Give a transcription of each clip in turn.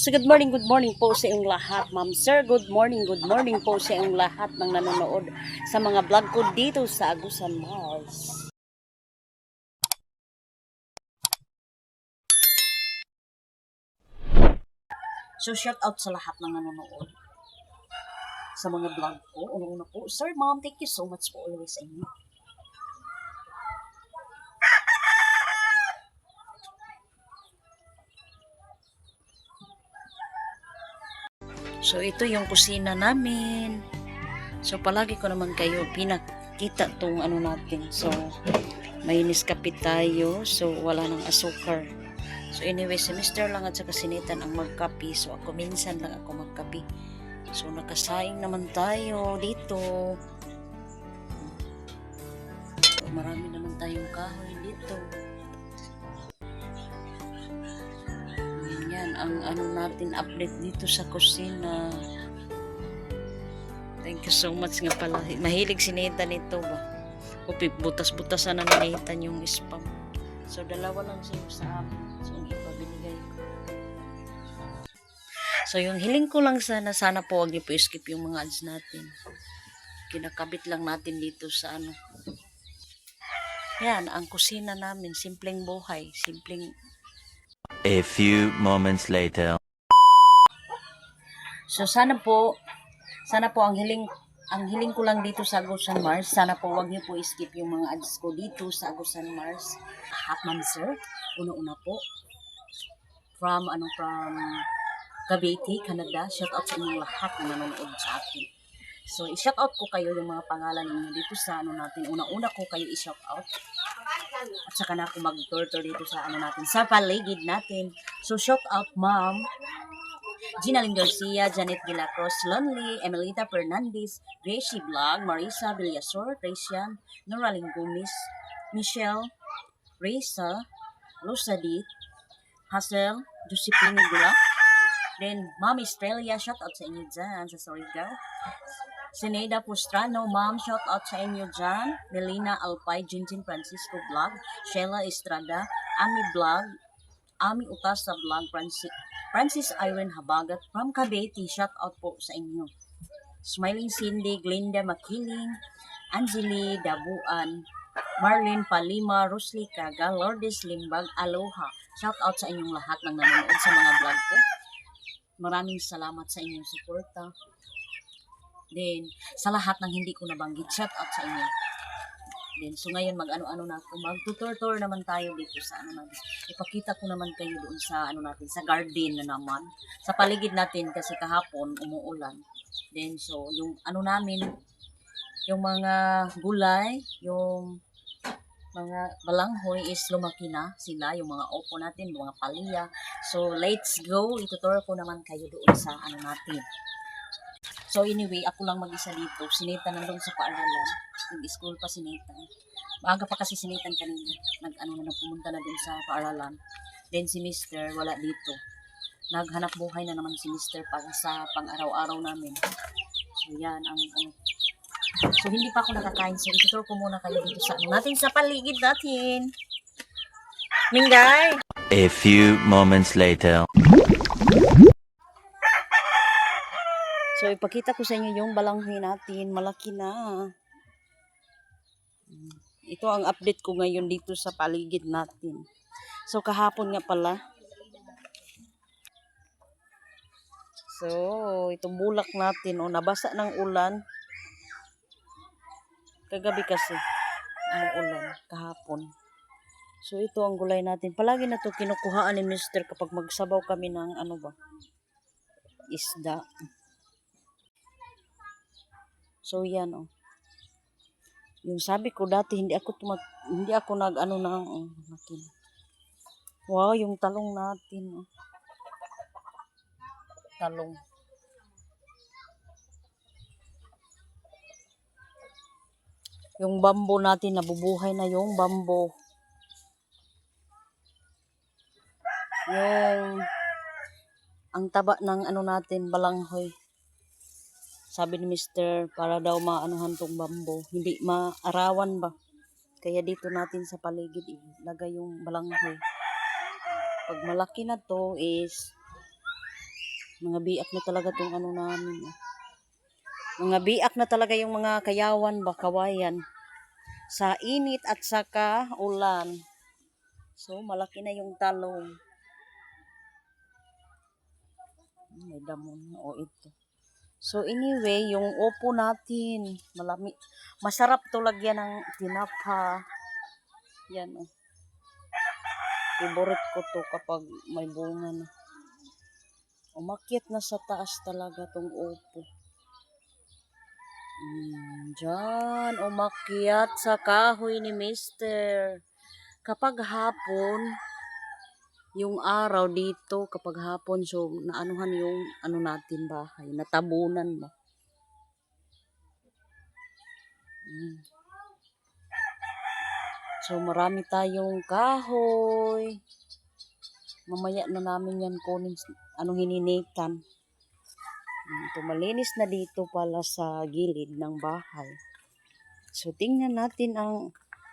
So good morning po sa iyong lahat, ma'am sir. Good morning po sa iyong lahat ng nanonood sa mga vlog ko dito sa Agusan Mars. So shout out sa lahat ng nanonood sa mga vlog ko. Una-una po, sir, ma'am, thank you so much po always sa inyo. So ito yung kusina namin. So palagi ko naman kayo pinakita tong ano natin. So may Nescafe tayo. So wala nang asukar. So anyway, si Mr. lang at saka sinitan ang magkapi. So ako minsan lang ako magkapi. So nakasaing naman tayo dito. So, marami naman tayong kahoy dito. Yan ang ano natin update dito sa kusina. Thank you so much nga pala. Mahilig si Nita nito ba? Upip butas-butasan na Nathan yung spam. So dalawa lang siya sa amin. So yung iba binigay ko. So yung hiling ko lang sana po wag niyo po skip yung mga ads natin. Kinakabit lang natin dito sa ano. Yan ang kusina namin, simpleng buhay, simpleng. A few moments later. So sana po ang hiling ko lang dito sa Agusan Mars. Sana po wag niyo po skip yung mga ads ko dito sa Agusan Mars. Hatman sir, una-una po from Cavite, Canada. Shout out sa inyong lahat na nanonood sa akin. So i-shout out ko kayo yung mga pangalan ninyo dito sa ano natin. Una-una ko kayo i-shout out. At saka na ako mag-tour dito sa ano natin, sa paligid natin. So shout out ma'am Ginalyn Garcia, Janet Gilacros, Lonely, Emelita Fernandez, Gracie Vlog, Marisa Villasor, Tracian, Noraling Gomez, Michelle, Reza, Lusadit, Hazel, Josephine Gula, then Ma'am Estrella, shout out sa inyo dyan sa Surigao. Sineda Postrano, ma'am, shout out sa inyo dyan. Melina Alpay, Jinjin Francisco Vlog, Sheila Estrada, Ami Vlog, Ami Utasa Vlog, Francis Irene Habagat from Cavite, shout out po sa inyo. Smiling Cindy, Glinda Makiling, Angeli Dabuan, Marlene Palima, Rosly Caga, Lourdes Limbag, Aloha. Shout out sa inyong lahat ng nanonood sa mga vlog ko. Maraming salamat sa inyong suporta. Then, sa lahat ng hindi ko nabanggit, shout out sa inyo. Then, so ngayon mag-ano-ano na ako, mag-tour naman tayo dito sa ano natin. Ipakita ko naman kayo doon sa ano natin, sa garden na naman. Sa paligid natin kasi kahapon umuulan. Then, so yung ano namin, yung mga gulay, yung mga balanghoy is lumaki na sila, yung mga opo natin, mga palya. So, let's go. Itutur ko naman kayo doon sa ano natin. So anyway, ako lang mag-isa dito. Si Nathan nandun sa paaralan. Nag-school pa si Nathan. Maaga pa kasi si Nathan kanina. Pumunta na dun sa paaralan. Then si Mr. wala dito. Naghanap buhay na naman si Mr. para sa pang-araw-araw namin. So yan ang So hindi pa ako nakakain. So itutur ko muna kayo dito sa natin sa paligid natin. Mingay! A few moments later. So, ipakita ko sa inyo yung balanghoy natin. Malaki na. Ito ang update ko ngayon dito sa paligid natin. So, kahapon nga pala. So, itong bulak natin. Nabasa ng ulan. Kagabi kasi. Umuulan. Kahapon. So, ito ang gulay natin. Palagi na to kinukuhaan ni Mr. kapag magsabaw kami ng isda. So yan Yung sabi ko dati hindi ako nag-ano ng wow, yung talong natin Talong. Yung bambo natin nabubuhay na yung bambo. Yung ang taba ng natin balanghoy. Sabi ni Mr. para daw maanuhan tong bambo. Hindi maarawan ba? Kaya dito natin sa paligid ilagay yung balanghoy. Pag malaki na to is Mga biak na talaga tong ano namin. Mga biak na talaga yung mga kayawan ba, kawayan. Sa init at saka ulan. So, malaki na yung talong. May damo na. O, ito. So, anyway, yung upo natin, masarap to lagyan ng tinapa. Yan, o. Favorite ko to kapag may bunga na. Umakyat na sa taas talaga tong upo. Diyan, umakyat sa kahoy ni Mister. Kapag hapon, yung araw dito, kapag hapon, so naanuhan yung ano natin bahay, natabunan ba. So marami tayong kahoy. Mamaya na namin yan kunin, hininikan. Ito, malinis na dito pala sa gilid ng bahay. So tingnan natin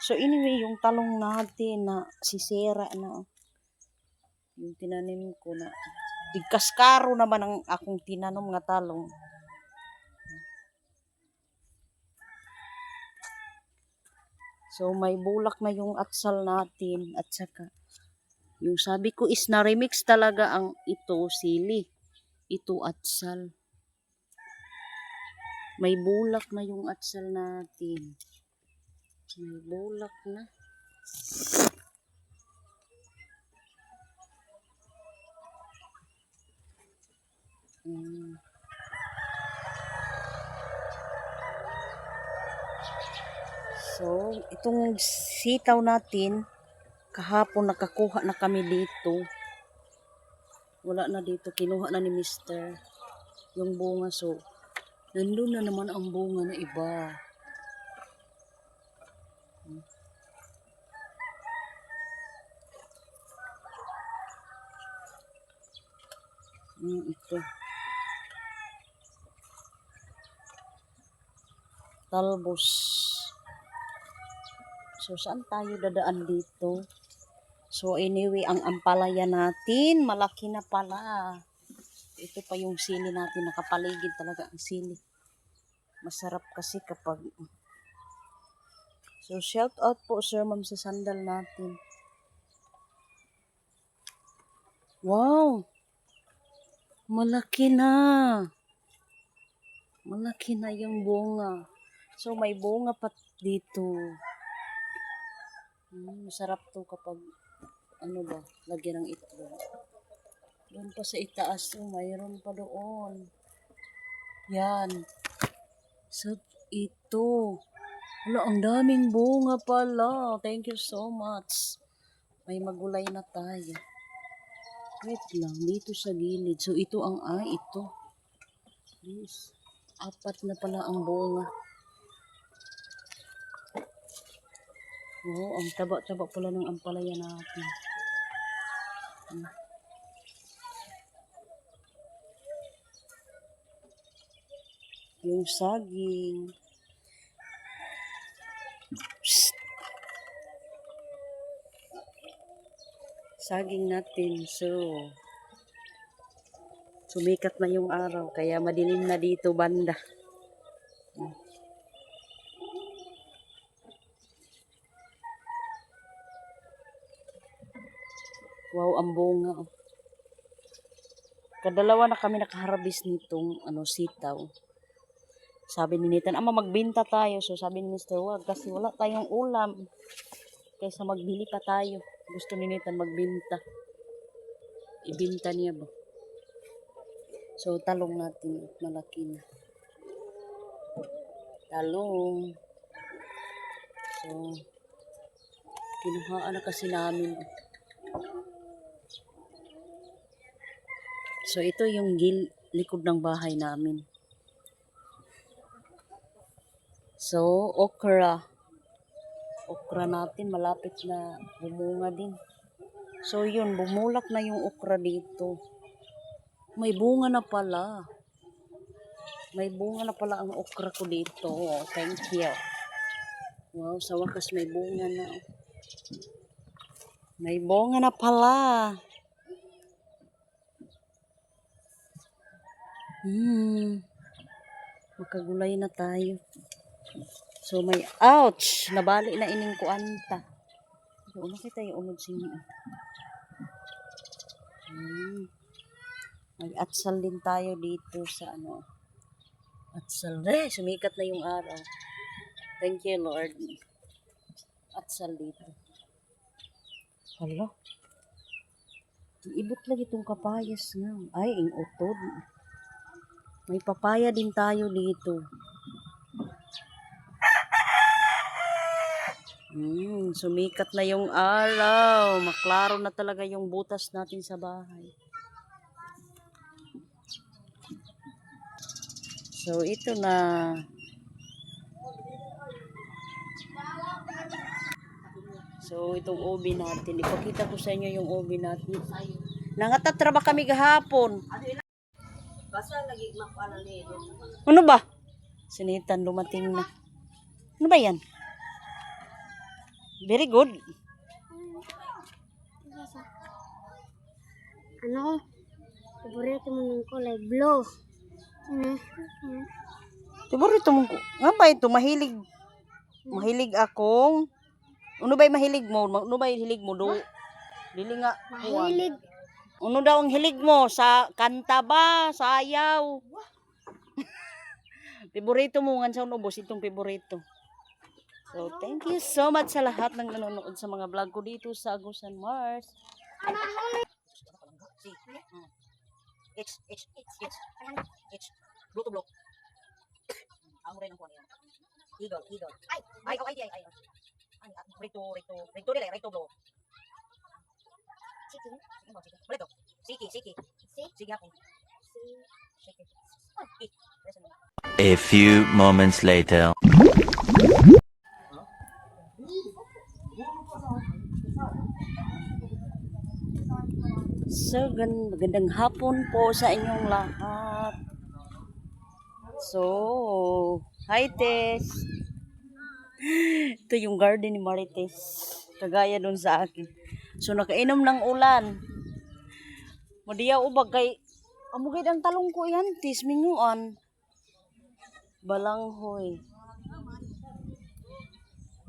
so anyway, yung talong natin na sisira na. Yung tinanim ko na. Bigkaskaro naman ang akong tinanom nga talong. So may bulak na yung atsal natin at saka yung sabi ko is na-remix talaga ang ito sili. Ito atsal. May bulak na yung atsal natin. May bulak na. So, itong sitaw natin, kahapon nakakuha na kami dito. Wala na dito, kinuha na ni Mister yung bunga. So, nandun na naman ang bunga na iba. Ito. Talbos. So, saan tayo dadaan dito? So, anyway, ang ampalaya natin, malaki na pala. Ito pa yung sili natin, nakapaligid talaga ang sili. Masarap kasi kapag... So, shout out po, Sir Ma'am, sa sandal natin. Wow! Malaki na! Malaki na yung bunga. So, may bunga pa dito. Masarap to kapag, lagyan ng itlog. Doon pa sa itaas, mayroon pa doon. Yan. So, ito. Wala, ang daming bunga pala. Thank you so much. May magulay na tayo. Wait lang, dito sa gilid. So, ito ito. Yes. 4 na pala ang bunga. Wow, ang taba-taba pala ng ampalaya natin. Yung saging. Psst. Saging natin. So, sumikat na yung araw. Kaya madilim na dito banda. Wow, ang bunga. Kadalawa na kami nakaharabis nitong sitaw. Sabi ni Nathan, magbinta tayo. So sabi ni Mr. Wag, kasi wala tayong ulam. Kaysa magbili pa tayo. Gusto ni Nathan magbinta. Ibinta niya ba? So talong natin, malaki na. Talong. So, kinuhaan na kasi namin. So, ito yung likod ng bahay namin. So, okra. Okra natin, malapit na bumunga din. So, yun, bumulak na yung okra dito. May bunga na pala. May bunga na pala ang okra ko dito. Oh, thank you. Wow, sa wakas may bunga na. May bunga na pala. Makagulay na tayo. So may ouch! Nabali na ining kuanta. So nakita yung unod sinyo. Mag-atsal din tayo dito sa ano. Atsal. Sumikat na yung araw. Thank you, Lord. Atsal dito. Hala. Ibot lagi itong kapayas nga. Ay, ang utod. May papaya din tayo dito. Sumikat na yung araw. Maklaro na talaga yung butas natin sa bahay. So, ito na. So, itong ubi natin. Ipakita ko sa inyo yung ubi natin. Nangatatra ba kami gahapon? Ano ba? Sinitan, dumating na. Ano ba yan? Very good. Ano? Paborito mo ng kulay blue. Paborito mo ko. Nga ba ito? Mahilig. Mahilig akong. Ano ba yung mahilig mo? Ano ba yung hilig mo? Dili nga. Mahilig. Ano daw ang hilig mo? Sa kanta ba? Sayaw? Paborito mo nga sa unubos. Itong paborito. So, thank you so much sa lahat ng nanonood sa mga vlog ko dito sa Agusan Mars. Blue to blue. Amo rin ang kuha niya. Hidol. Ay. Rito dili, rito blue. Rito. Siki. Sige ako. A few moments later. So, magandang hapon po sa inyong lahat. So, hi Tess. Ito yung garden ni Marites. Kagaya dun sa akin. So, nakainom ng ulan. Madiya ubag kay amugid ang talong ko yan. Tis, minguan. Balanghoy.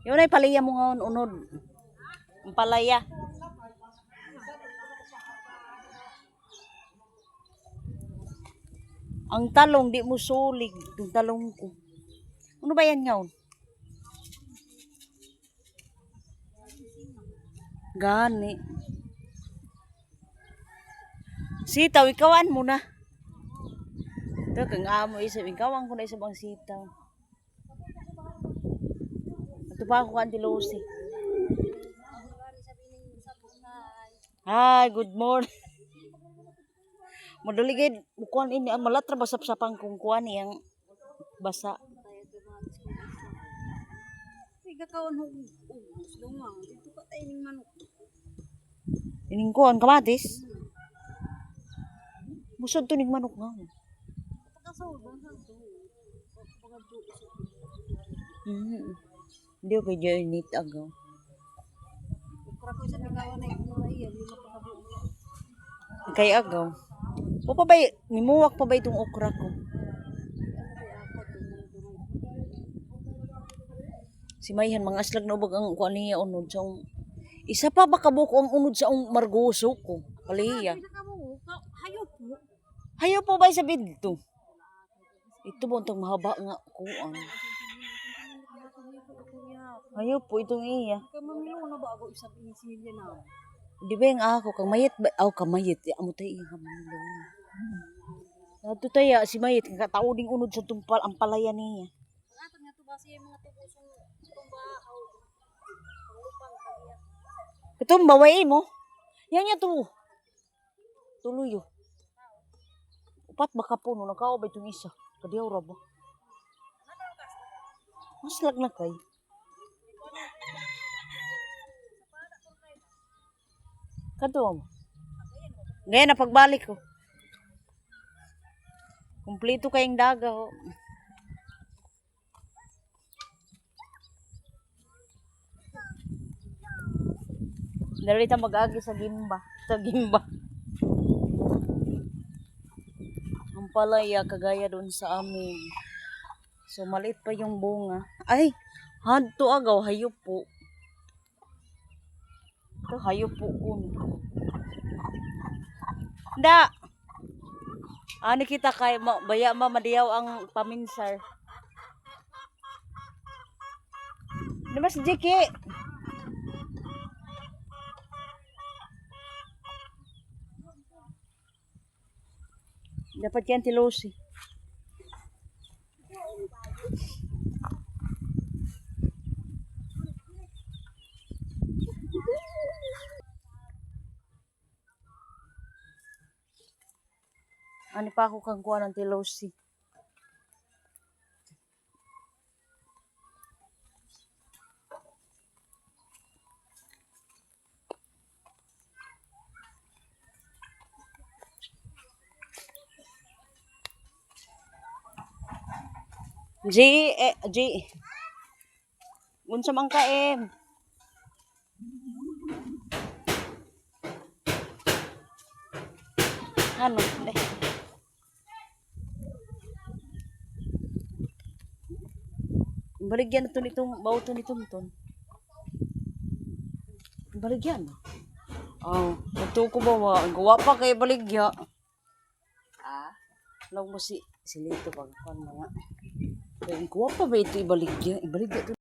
Yun ay palaya mo nga unod. Ang palaya. Ang talong, di mo sulig. Yung talong ko. Ano ba yan ngayon? Gani. Sitaw, ikawan mo na. Ito, kang amo isa. Ikawan ko na isa bang sitaw. Ito pa ako kanti Lucy. Hi, good morning. Madaligid, kuan ini ang malatra basap-sapang kung kuan iyang basa. Tiga kawan ubus lumang. Dito ka tayo ng manok. Ining kuan kamatis. Busod to ning manok nga. Hindi ko kaya init agaw. Kay agaw. O pa ba, nimuwak pa ba itong okra ko? Si Mayhan, mga aslag na ubag ang kuan niya unod sa isa pa ba kabuko ang unod sa margoso ko? Paliya. Hayo po ba sa bidto? Ito po itong mahaba nga kuan. Hayo po itong iya. Mamilo na ba ako isang isimilya na? Di ba yung ako, kang mayit ba? Aw, kamayit. Amo tayo iya kamilo. Ito tayo, si mayit, katauding unod sa tumpal, ang palaya niya. Ito, baway mo. Yan niya to. Tuloy. Upat baka po, no, nakaobay itong isa. Kadiyaw rabo. Mas lag na kay. Kadom. Ngayon na pagbalik ko. Kumpleto kayong daga ho. Dali ta mag-agi sa gimba. Sa gimba. Ang ampalaya kagaya doon sa amin. So maliit pa yung bunga. Ay, hadto agaw hayop po. Ito hayop po kun. Da. Ani kita kay baya madiyaw ang paminsar. Namas Jiki. Dapat yan tilosi. Ani pa ako kang kuha ng tilosi. G. Unsa man ka Ano? Baligyan na to nitong bauto nitong ton. Baligyan. Oh, ito ko ba gawa pa kay baligya. Lang mo si Lito pag mga. Kaya gawa pa ba ito ibaligya? Ibaligya to.